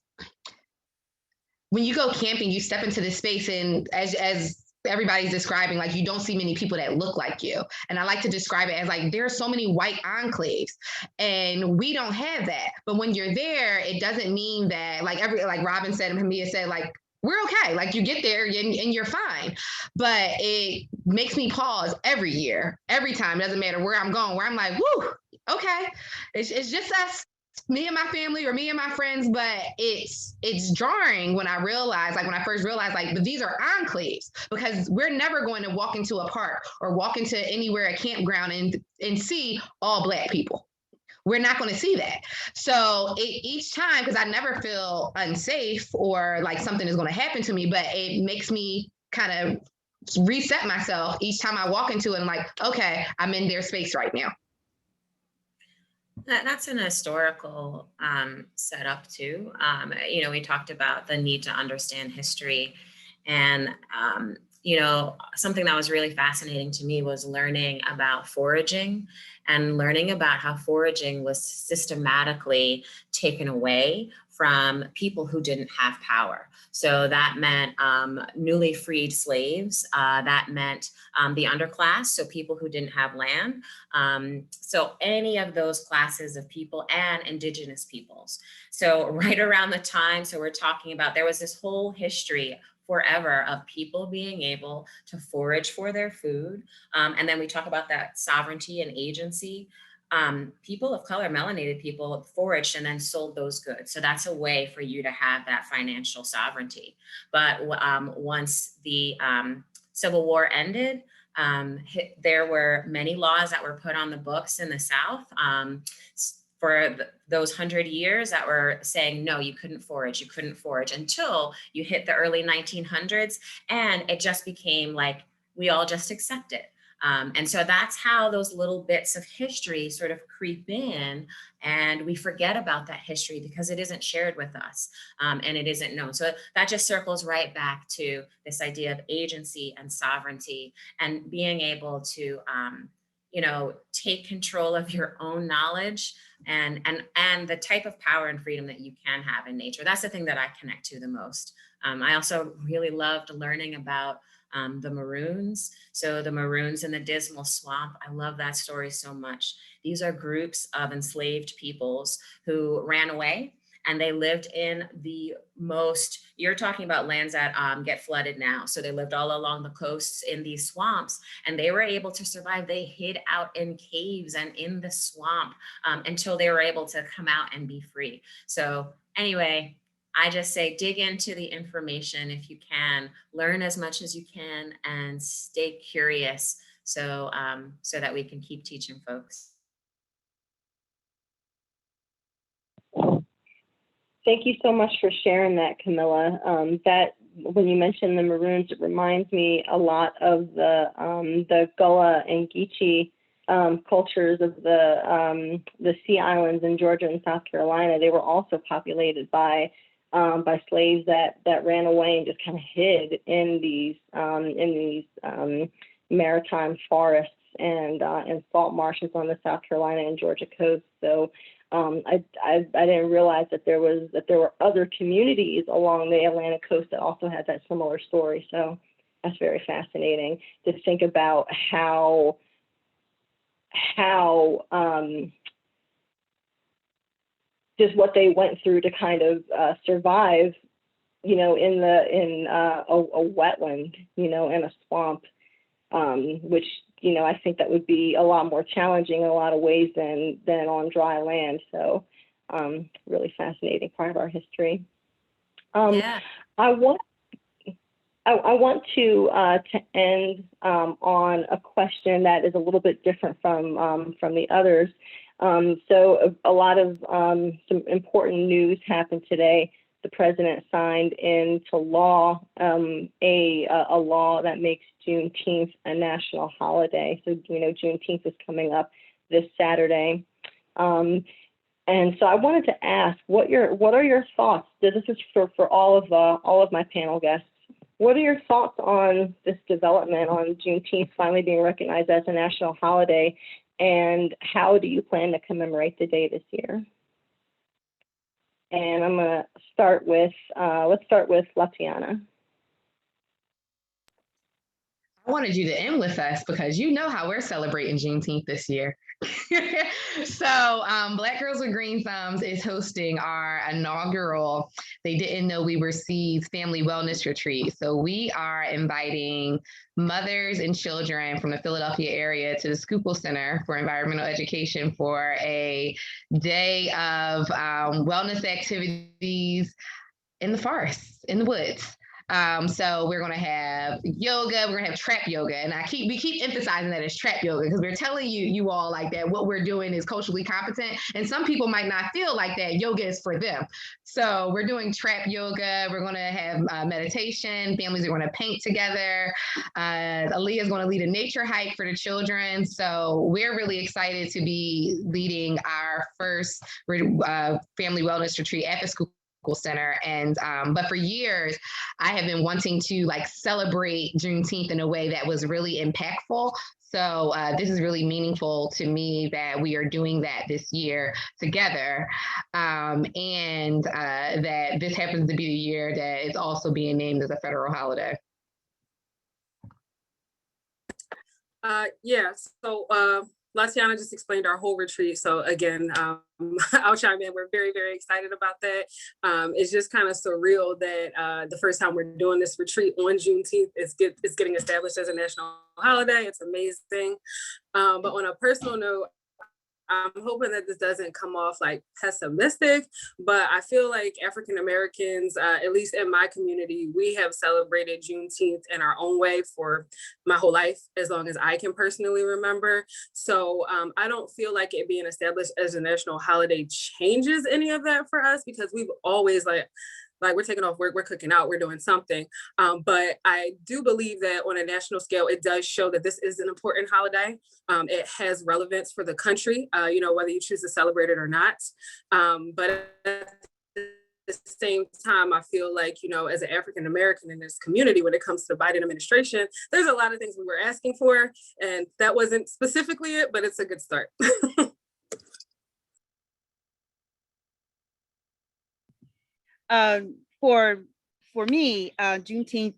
when you go camping, you step into this space and as everybody's describing, like, you don't see many people that look like you. And I like to describe it as like, there are so many white enclaves and we don't have that. But when you're there, it doesn't mean that like Robin said and Pamia said, like, we're okay. Like, you get there and you're fine. But it makes me pause every year, every time. It doesn't matter where I'm going, where I'm like, whoo, okay. It's just us, me and my family or me and my friends, but it's jarring when I first realized, like, but these are enclaves, because we're never going to walk into a park or walk into anywhere, a campground and see all Black people. We're not going to see that. So each time, because I never feel unsafe or like something is going to happen to me, but it makes me kind of reset myself each time I walk into it. I'm like, okay, I'm in their space right now. That's an historical setup too. We talked about the need to understand history, and something that was really fascinating to me was learning about foraging and learning about how foraging was systematically taken away from people who didn't have power. So that meant newly freed slaves. That meant the underclass, so people who didn't have land. So any of those classes of people and indigenous peoples. So right around the time, so we're talking about, there was this whole history forever of people being able to forage for their food. And then we talk about that sovereignty and agency. People of color, melanated people, foraged and then sold those goods. So that's a way for you to have that financial sovereignty. But once the Civil War ended, there were many laws that were put on the books in the South for those 100 years that were saying, no, you couldn't forage until you hit the early 1900s. And it just became like, we all just accept it. And so that's how those little bits of history sort of creep in, and we forget about that history because it isn't shared with us, and it isn't known. So that just circles right back to this idea of agency and sovereignty and being able to, take control of your own knowledge and the type of power and freedom that you can have in nature. That's the thing that I connect to the most. I also really loved learning about the Maroons. So the Maroons in the Dismal Swamp, I love that story so much. These are groups of enslaved peoples who ran away, and they lived in the most, you're talking about lands that get flooded now. So they lived all along the coasts in these swamps, and they were able to survive. They hid out in caves and in the swamp until they were able to come out and be free. So anyway, I just say dig into the information if you can, learn as much as you can, and stay curious so that we can keep teaching folks. Thank you so much for sharing that, Camila. That when you mentioned the Maroons, it reminds me a lot of the Gullah and Geechee cultures of the Sea Islands in Georgia and South Carolina. They were also populated by slaves that ran away and just kind of hid in these maritime forests and salt marshes on the South Carolina and Georgia coast. So I didn't realize that there were other communities along the Atlantic coast that also had that similar story. So that's very fascinating to think about how just what they went through to kind of survive, in a wetland, in a swamp, which, I think that would be a lot more challenging in a lot of ways than on dry land. So really fascinating part of our history. Yeah. I want to end on a question that is a little bit different from the others. So a lot of some important news happened today. The president signed into law a law that makes Juneteenth a national holiday. So Juneteenth is coming up this Saturday, and so I wanted to ask, what are your thoughts? This is for all of my panel guests. What are your thoughts on this development on Juneteenth finally being recognized as a national holiday, and how do you plan to commemorate the day this year? And I'm going to start with, let's start with Latiaynna. I wanted you to end with us because you know how we're celebrating Juneteenth this year. So Black Girls with Green Thumbs is hosting our inaugural They Didn't Know We Were Seeds family wellness retreat. So we are inviting mothers and children from the Philadelphia area to the Schuylkill Center for Environmental Education for a day of wellness activities in the forests, in the woods. So we're going to have yoga, we're going to have trap yoga. And we keep emphasizing that it's trap yoga because we're telling you all like that what we're doing is culturally competent. And some people might not feel like that yoga is for them. So we're doing trap yoga. We're going to have meditation. Families are going to paint together. Aaliyah is going to lead a nature hike for the children. So we're really excited to be leading our first family wellness retreat at the Schuylkill center. And but for years, I have been wanting to like celebrate Juneteenth in a way that was really impactful. So this is really meaningful to me that we are doing that this year together, and that this happens to be the year that it's also being named as a federal holiday. Yeah, so Latiaynna just explained our whole retreat. So again, I'll chime in. We're very, very excited about that. It's just kind of surreal that the first time we're doing this retreat on Juneteenth is getting established as a national holiday. It's amazing. But on a personal note, I'm hoping that this doesn't come off like pessimistic, but I feel like African Americans, at least in my community, we have celebrated Juneteenth in our own way for my whole life, as long as I can personally remember. So I don't feel like it being established as a national holiday changes any of that for us, because we've always like we're taking off work, we're cooking out, we're doing something. But I do believe that on a national scale, it does show that this is an important holiday. It has relevance for the country, whether you choose to celebrate it or not. But at the same time, I feel like, as an African American in this community, when it comes to the Biden administration, there's a lot of things we were asking for, and that wasn't specifically it, but it's a good start. For me, Juneteenth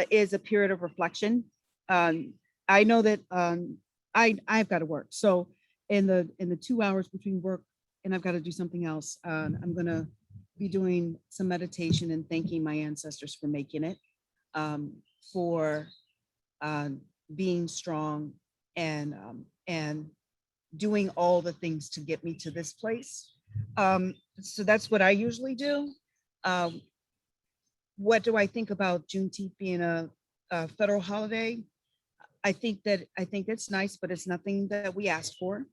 is a period of reflection. I know that I've got to work, so in the 2 hours between work and I've got to do something else, I'm gonna be doing some meditation and thanking my ancestors for making it, for being strong and doing all the things to get me to this place. So that's what I usually do. What do I think about Juneteenth being a federal holiday? I think it's nice, but it's nothing that we asked for.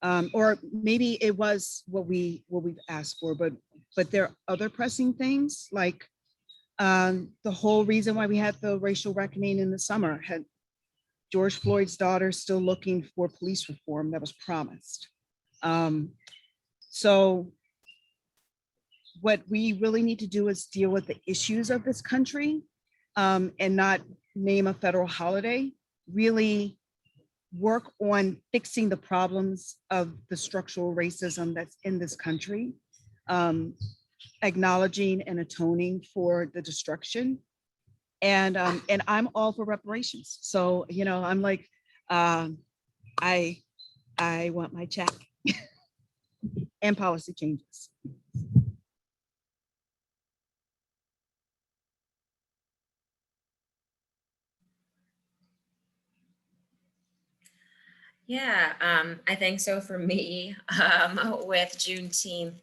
Or maybe it was what we've asked for, but there are other pressing things, like the whole reason why we had the racial reckoning in the summer, had George Floyd's daughter still looking for police reform that was promised. So what we really need to do is deal with the issues of this country, and not name a federal holiday. Really work on fixing the problems of the structural racism that's in this country, acknowledging and atoning for the destruction. And I'm all for reparations. So, I'm like, I want my check and policy changes. Yeah, I think so for me, with Juneteenth.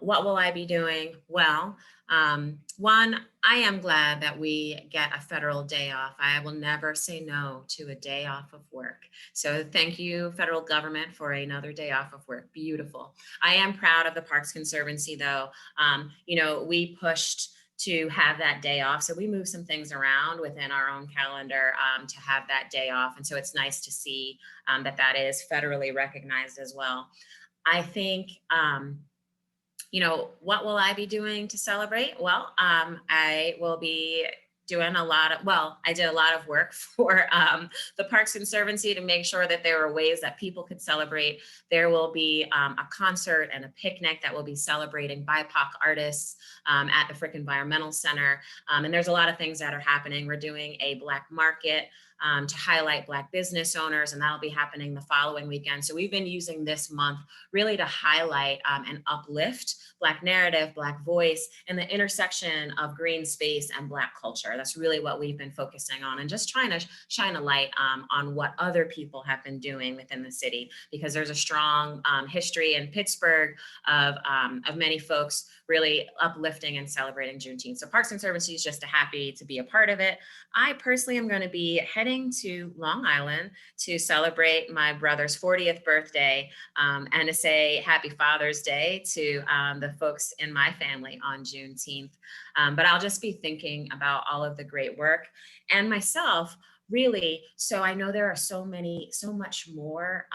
What will I be doing? Well, one, I am glad that we get a federal day off. I will never say no to a day off of work. So thank you, federal government, for another day off of work. Beautiful. I am proud of the Parks Conservancy, though. We pushed to have that day off. So we moved some things around within our own calendar to have that day off. And so it's nice to see that is federally recognized as well. I think, what will I be doing to celebrate? Well, I will be doing I did a lot of work for the Parks Conservancy to make sure that there were ways that people could celebrate. There will be a concert and a picnic that will be celebrating BIPOC artists at the Frick Environmental Center. And there's a lot of things that are happening. We're doing a Black market to highlight Black business owners, and that'll be happening the following weekend. So we've been using this month really to highlight and uplift Black narrative, Black voice, and the intersection of green space and Black culture. That's really what we've been focusing on, and just trying to shine a light on what other people have been doing within the city, because there's a strong history in Pittsburgh of many folks really uplifting and celebrating Juneteenth. So Parks Conservancy is just happy to be a part of it. I personally am going to be heading to Long Island to celebrate my brother's 40th birthday and to say Happy Father's Day to the folks in my family on Juneteenth. But I'll just be thinking about all of the great work and myself, really. So I know there are so much more.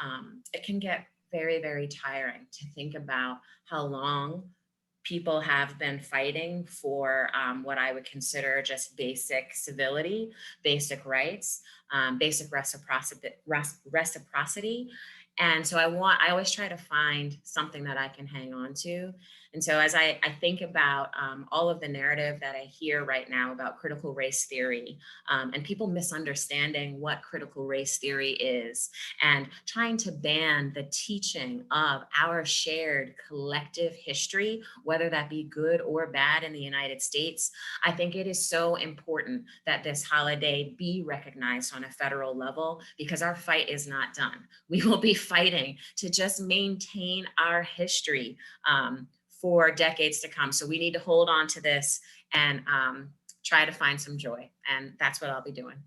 It can get very, very tiring to think about how long people have been fighting for what I would consider just basic civility, basic rights, basic reciprocity. And so I always try to find something that I can hang on to. And so as I think about all of the narrative that I hear right now about critical race theory, and people misunderstanding what critical race theory is, and trying to ban the teaching of our shared collective history, whether that be good or bad in the United States, I think it is so important that this holiday be recognized on a federal level, because our fight is not done. We will be fighting to just maintain our history for decades to come. So we need to hold on to this and try to find some joy. And that's what I'll be doing.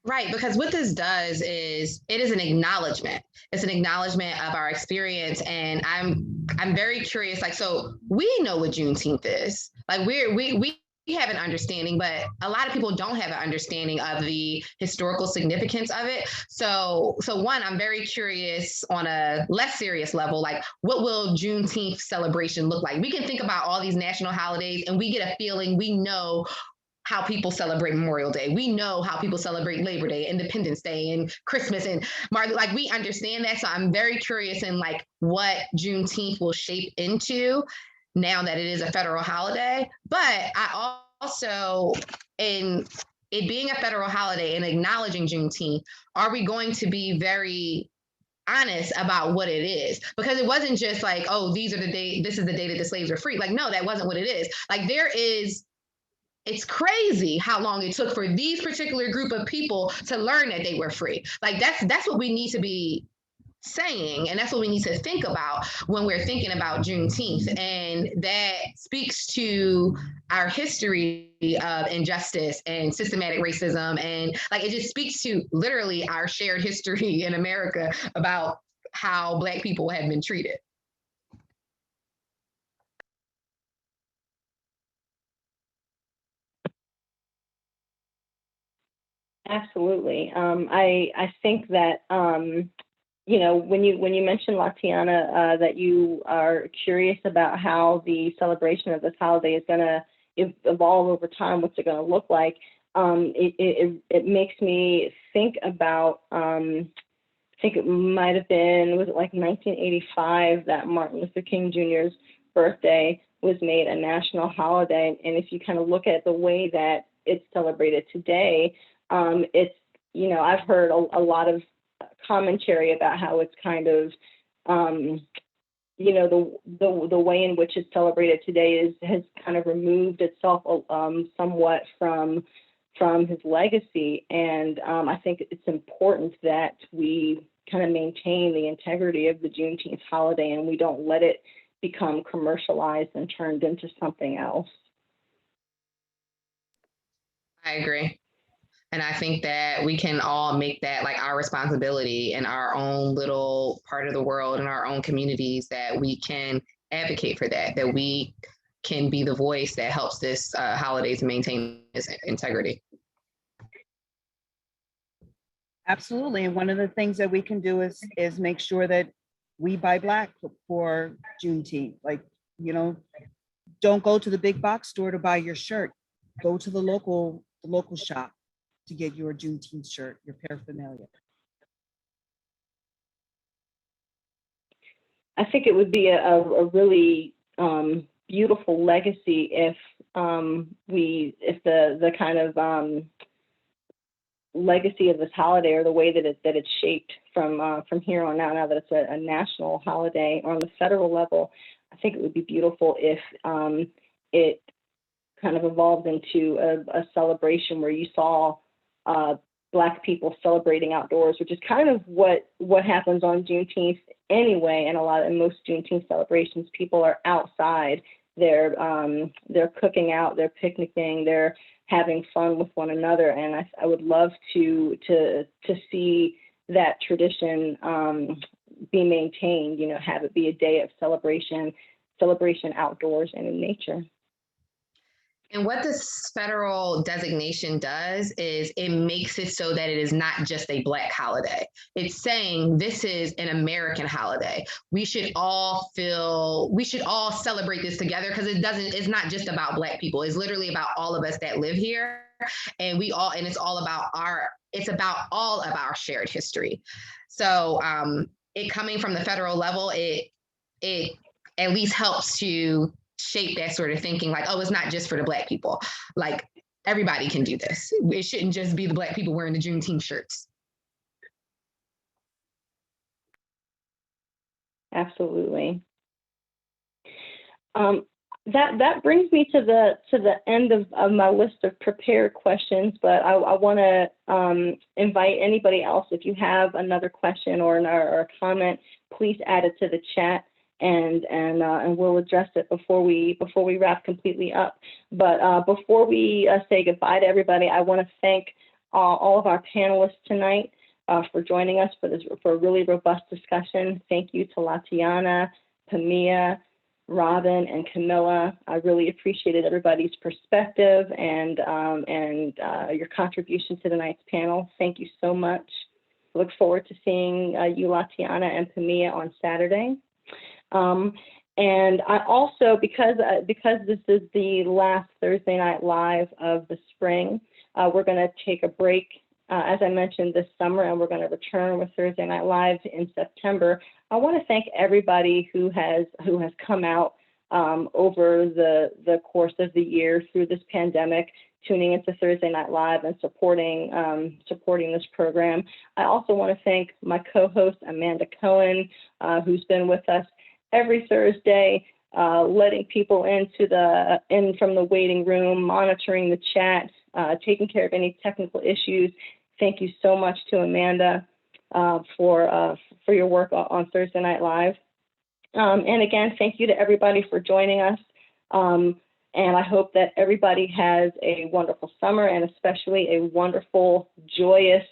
Right, because what this does is it is an acknowledgement. It's an acknowledgement of our experience, and I'm very curious. Like, so we know what Juneteenth is. Like, we have an understanding, but a lot of people don't have an understanding of the historical significance of it. So one, I'm very curious on a less serious level, like what will Juneteenth celebration look like? We can think about all these national holidays and we get a feeling, we know how people celebrate Memorial Day. We know how people celebrate Labor Day, Independence Day, and Christmas and Martin. Like, we understand that. So I'm very curious in like what Juneteenth will shape into now that it is a federal holiday. But I also, in it being a federal holiday and acknowledging Juneteenth, are we going to be very honest about what it is? Because it wasn't just like, oh, this is the day that the slaves were free. Like, no, that wasn't what it is. Like, it's crazy how long it took for these particular group of people to learn that they were free. Like, that's what we need to be saying, and that's what we need to think about when we're thinking about Juneteenth. And that speaks to our history of injustice and systematic racism, and like it just speaks to literally our shared history in America about how Black people have been treated. Absolutely. I think that when you mentioned, Latiaynna, that you are curious about how the celebration of this holiday is going to evolve over time, what's it going to look like? It makes me think about. I think it might have been, was it like 1985 that Martin Luther King Jr.'s birthday was made a national holiday, and if you kind of look at the way that it's celebrated today. It's, I've heard a lot of commentary about how it's kind of, the way in which it's celebrated today has kind of removed itself somewhat from his legacy. And I think it's important that we kind of maintain the integrity of the Juneteenth holiday and we don't let it become commercialized and turned into something else. I agree. And I think that we can all make that like our responsibility in our own little part of the world, in our own communities, that we can advocate for that we can be the voice that helps this holiday to maintain its integrity. Absolutely. And one of the things that we can do is make sure that we buy Black for Juneteenth. Like, don't go to the big box store to buy your shirt. Go to the local shop to get your Juneteenth shirt, your paraphernalia. I think it would be a really beautiful legacy if the kind of legacy of this holiday, or the way that it's shaped from here on out, now that it's a national holiday on the federal level. I think it would be beautiful if it kind of evolved into a celebration where you saw Black people celebrating outdoors, which is kind of what happens on Juneteenth anyway. And in most Juneteenth celebrations, people are outside. They're cooking out, they're picnicking, they're having fun with one another. And I would love to see that tradition be maintained. Have it be a day of celebration outdoors and in nature. And what this federal designation does is it makes it so that it is not just a Black holiday. It's saying this is an American holiday. We should all celebrate this together, because it's not just about Black people. It's literally about all of us that live here. And it's about all of our shared history. So it coming from the federal level, it at least helps to shape that sort of thinking, like, oh, it's not just for the Black people. Like, everybody can do this. It shouldn't just be the Black people wearing the Juneteenth shirts. Absolutely. That brings me to the end of my list of prepared questions, but I want to invite anybody else, if you have another question or a comment, please add it to the chat, and we'll address it before we wrap completely up. But before we say goodbye to everybody, I want to thank all of our panelists tonight for joining us for a really robust discussion. Thank you to Latiaynna, Pamia, Robin, and Camila. I really appreciated everybody's perspective and your contribution to tonight's panel. Thank you so much. Look forward to seeing you, Latiaynna and Pamia, on Saturday. And I also, because this is the last Thursday Night Live of the spring, we're going to take a break, as I mentioned, this summer, and we're going to return with Thursday Night Live in September. I want to thank everybody who has come out over the course of the year through this pandemic, tuning into Thursday Night Live and supporting this program. I also want to thank my co-host Amanda Cohen, who's been with us every Thursday, letting people in from the waiting room, monitoring the chat, taking care of any technical issues. Thank you so much to Amanda for your work on Thursday Night Live. And again, thank you to everybody for joining us. And I hope that everybody has a wonderful summer, and especially a wonderful, joyous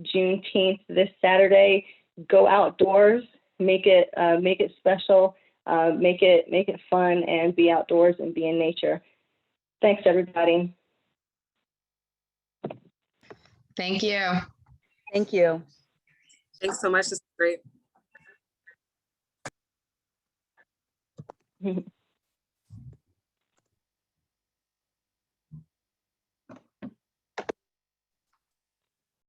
Juneteenth this Saturday. Go outdoors, make it special, make it fun, and be outdoors and be in nature. Thanks, everybody. Thank you. Thank you. Thanks so much. This is great.